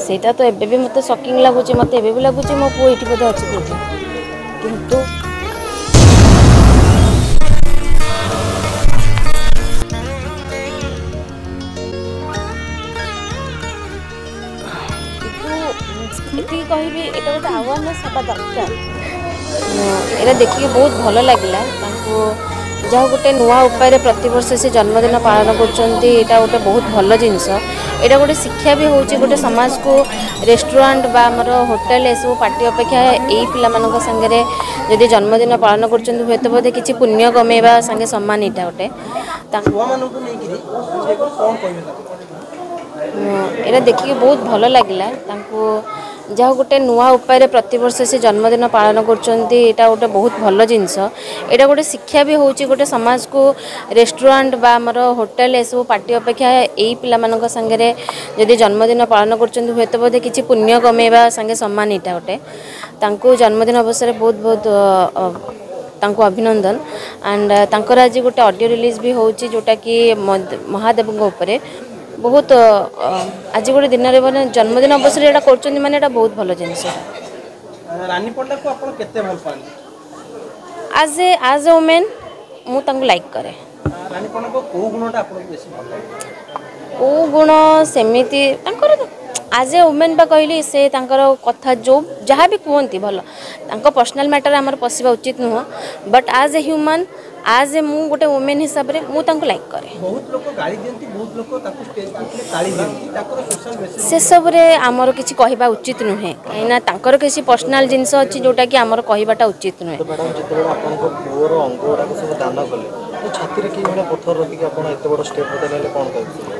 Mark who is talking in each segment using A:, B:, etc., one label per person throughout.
A: ସେଇଟା ତ ଏବେ ବି ମୋତେ ସକିଂ ଲାଗୁଛି, ମୋତେ ଏବେ ବି ଲାଗୁଛି ମୋ ପୁଅ ଏଇଠି ବୋଧେ ଅଛି କୋଉଠି। କିନ୍ତୁ ଏତିକି କହିବି, ଏଇଟା ଗୋଟେ ଆୱାରନେସ୍ ହେବା ଦରକାର। ଏଇଟା ଦେଖିକି ବହୁତ ଭଲ ଲାଗିଲା ତାଙ୍କୁ, ଯାହା ଗୋଟେ ନୂଆ ଉପାୟରେ ପ୍ରତିବର୍ଷ ସେ ଜନ୍ମଦିନ ପାଳନ କରୁଛନ୍ତି। ଏଇଟା ଗୋଟେ ବହୁତ ଭଲ ଜିନିଷ। ଏଇଟା ଗୋଟେ ଶିକ୍ଷା ବି ହେଉଛି ଗୋଟେ ସମାଜକୁ। ରେଷ୍ଟୁରାଣ୍ଟ ବା ଆମର ହୋଟେଲ ଏସବୁ ପାର୍ଟି ଅପେକ୍ଷା ଏଇ ପିଲାମାନଙ୍କ ସାଙ୍ଗରେ ଯଦି ଜନ୍ମଦିନ ପାଳନ କରୁଛନ୍ତି, ହୁଏତ ବୋଧେ କିଛି ପୁଣ୍ୟ କମେଇବା ସାଙ୍ଗେ ସମାନ ଏଇଟା ଗୋଟେ। ଏଇଟା ଦେଖିକି ବହୁତ ଭଲ ଲାଗିଲା ତାଙ୍କୁ, ଯାହା ଗୋଟେ ନୂଆ ଉପାୟରେ ପ୍ରତିବର୍ଷ ସେ ଜନ୍ମଦିନ ପାଳନ କରୁଛନ୍ତି। ଏଇଟା ଗୋଟେ ବହୁତ ଭଲ ଜିନିଷ। ଏଇଟା ଗୋଟେ ଶିକ୍ଷା ବି ହେଉଛି ଗୋଟେ ସମାଜକୁ। ରେଷ୍ଟୁରାଣ୍ଟ ବା ଆମର ହୋଟେଲ ଏସବୁ ପାର୍ଟି ଅପେକ୍ଷା ଏଇ ପିଲାମାନଙ୍କ ସାଙ୍ଗରେ ଯଦି ଜନ୍ମଦିନ ପାଳନ କରୁଛନ୍ତି, ହୁଏତ ବୋଧେ କିଛି ପୁଣ୍ୟ କମେଇବା ସାଙ୍ଗେ ସମାନ ଏଇଟା ଗୋଟେ। ତାଙ୍କୁ ଜନ୍ମଦିନ ଅବସରରେ ବହୁତ ବହୁତ ତାଙ୍କୁ ଅଭିନନ୍ଦନ। ଆଣ୍ଡ ତାଙ୍କର ଆଜି ଗୋଟେ ଅଡ଼ିଓ ରିଲିଜ୍ ବି ହେଉଛି, ଯେଉଁଟାକି ମହାଦେବଙ୍କ ଉପରେ। ବହୁତ ଆଜି ଗୋଟେ ଦିନରେ ମାନେ ଜନ୍ମଦିନ ଅବସରରେ ଏଇଟା କରୁଛନ୍ତି, ମାନେ ଏଇଟା ବହୁତ ଭଲ ଜିନିଷ।
B: ରାନୀ ପଣ୍ଡାକୁ ଆପଣ କେତେ ଭଲ ପାଆନ୍ତି?
A: ଆଜ୍ ଏ ଓମେନ୍ ମୁଁ ତାଙ୍କୁ ଲାଇକ୍ କରେ।
B: ରାନୀ ପଣ୍ଡାଙ୍କ କୋଉ ଗୁଣଟା ଆପଣଙ୍କୁ ବେଶୀ ଭଲ ଲାଗେ?
A: କେଉଁ ଗୁଣ ସେମିତି ତାଙ୍କର ଆଜ୍ ଏ ଓମେନ୍ ବା କହିଲି, ସେ ତାଙ୍କର କଥା ଯେଉଁ ଯାହା ବି କୁହନ୍ତି ଭଲ। ତାଙ୍କ ପର୍ସନାଲ୍ ମ୍ୟାଟର୍ ଆମର ପଶିବା ଉଚିତ ନୁହଁ। ବଟ୍ ଆଜ୍ ଏ ହ୍ୟୁମାନ୍, ଆଜ୍ ଏ ମୁଁ ଗୋଟେ ଓମେନ୍ ହିସାବରେ ମୁଁ ତାଙ୍କୁ ଲାଇକ୍ କରେ।
B: ବହୁତ ଲୋକ ଗାଳି ଦିଅନ୍ତି, ବହୁତ ଲୋକ ତାକୁ ଷ୍ଟେଜ୍ ଉଠିଲେ ତାଳି ଦିଅନ୍ତି। ତାଙ୍କର ସୋଶାଲ ମେସେଜ
A: ସେସବୁରେ ଆମର କିଛି କହିବା ଉଚିତ ନୁହେଁ, କାହିଁକିନା ତାଙ୍କର କିଛି ପର୍ସନାଲ୍ ଜିନିଷ ଅଛି ଯେଉଁଟାକି ଆମର କହିବାଟା ଉଚିତ ନୁହେଁ।
B: ମ୍ୟାଡ଼ାମ୍, ଯେତେବେଳେ ଆପଣଙ୍କ ପୁଅର ଅଙ୍ଗ ଗୁଡ଼ାକ ସବୁ ଦାନ କଲେ, ତ ଛାତିରେ କି ଭଳିଆ ପଥର ରଖିକି ଆପଣ ଏତେ ବଡ଼ ଷ୍ଟେପ୍ ନେଲେ, କ'ଣ କହିବେ?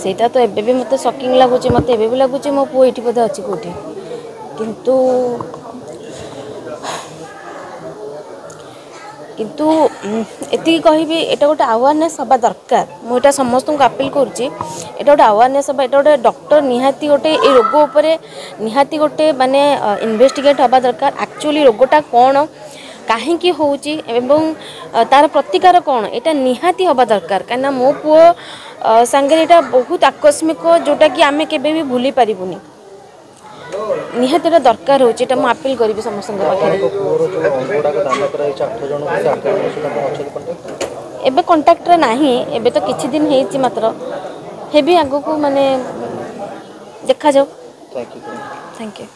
A: ସେଇଟା ତ ଏବେ ବି ମୋତେ ସକିଂ ଲାଗୁଛି, ମୋତେ ଏବେ ବି ଲାଗୁଛି ମୋ ପୁଅ ଏଇଠି ବୋଧେ ଅଛି କୋଉଠି। କିନ୍ତୁ ଏତିକି କହିବି, ଏଇଟା ଗୋଟେ ଆୱାରନେସ୍ ହେବା ଦରକାର। ମୁଁ ଏଇଟା ସମସ୍ତଙ୍କୁ ଆପିଲ୍ କରୁଛି, ଏଇଟା ଗୋଟେ ଆୱାରନେସ୍ ହେବା। ଏଇଟା ଗୋଟେ ଡକ୍ଟର ନିହାତି ଗୋଟେ ଏଇ ରୋଗ ଉପରେ ନିହାତି ଗୋଟେ ମାନେ ଇନଭେଷ୍ଟିଗେଟ୍ ହେବା ଦରକାର। ଆକ୍ଚୁଆଲି ରୋଗଟା କ'ଣ, କାହିଁକି ହେଉଛି ଏବଂ ତା'ର ପ୍ରତିକାର କ'ଣ, ଏଇଟା ନିହାତି ହେବା ଦରକାର। କାହିଁକିନା ମୋ ପୁଅ ସାଙ୍ଗରେ ଏଇଟା ବହୁତ ଆକସ୍ମିକ, ଯେଉଁଟାକି ଆମେ କେବେ ବି ଭୁଲି ପାରିବୁନି। ନିହାତି ଏଇଟା ଦରକାର ହେଉଛି, ଏଇଟା ମୁଁ ଆପିଲ୍ କରିବି ସମସ୍ତଙ୍କ ପାଖରେ। ଏବେ କଣ୍ଟାକ୍ଟରେ ନାହିଁ, ଏବେ ତ କିଛି ଦିନ ହେଇଛି ମାତ୍ର। ହେବି ଆଗକୁ, ମାନେ ଦେଖାଯାଉ। Thank you.